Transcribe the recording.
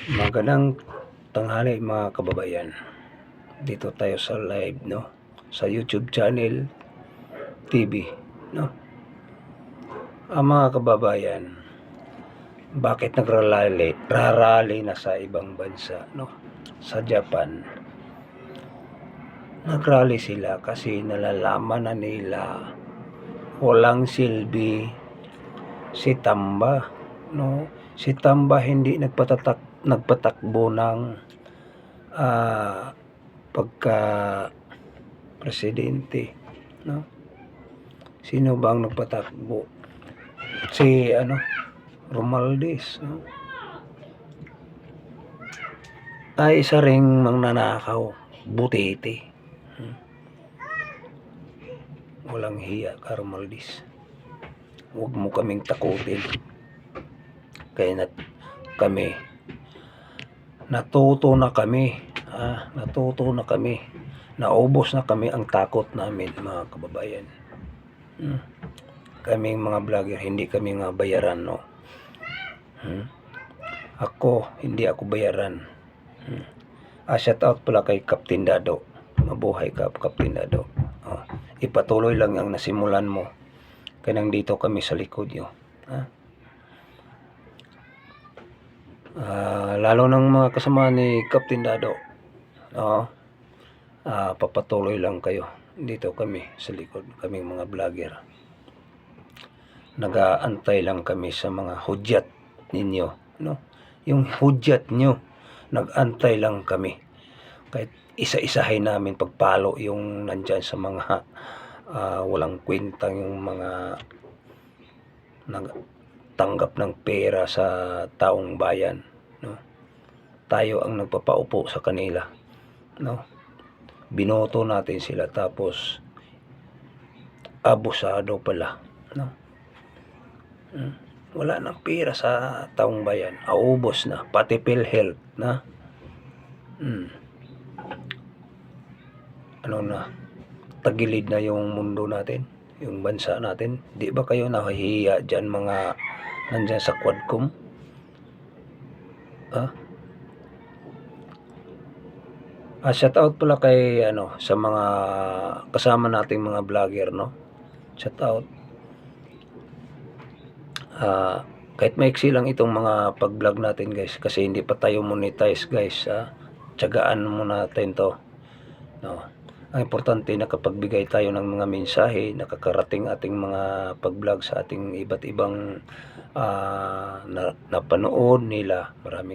Magandang tanghali mga kababayan. Dito tayo sa live, no? Sa YouTube channel TV, no? Mga kababayan, bakit rarally na sa ibang bansa, no? Sa Japan. Nagrally sila kasi nalalaman na nila walang silbi si Tamba, no? Si Tamba hindi nagpatakbo ng pagka presidente, no? Sino bang nagpatakbo? Si Romualdez, no? Ay isa ring magnanakaw, butete. Walang hiya ka, Romualdez. Huwag mo kaming takutin. Kaya kami natuto na kami, naubos na kami ang takot namin, mga kababayan. Kaming mga vlogger, hindi kami nga bayaran, no? Hindi ako bayaran. Shout out pala kay Captain Dado. Mabuhay ka, Captain Dado. Ipatuloy lang ang nasimulan mo. Kaya nandito kami sa likod nyo. Lalo ng mga kasama ni Captain Dado. Papatuloy lang kayo. Dito kami sa likod, kaming mga vlogger. Nag-aantay lang kami sa mga hudyat ninyo, no? Yung hudyat nyo, nag-antay lang kami. Kahit isa-isahin namin pagpalo yung nandyan sa mga walang kwentang, yung mga nagtanggap ng pera sa taong bayan, no? Tayo ang nagpapaupo sa kanila, no? Binoto natin sila tapos abusado pala, no? Wala nang pera sa taong bayan, aubos na, pati PhilHealth na. Tagilid na yung mundo natin, yung bansa natin. Di ba kayo nahihiya dyan, mga nandyan sa Quadcom? Shout out pala kay sa mga kasama nating mga vlogger, no? Shout out. Kahit maiksi lang itong mga pag-vlog natin, guys, kasi hindi pa tayo monetize, guys. Tiyagaan mo natin to, no? Ang importante, nakapagbigay tayo ng mga mensahe, nakakarating ating mga pag-vlog sa ating iba't ibang napanood nila. Maraming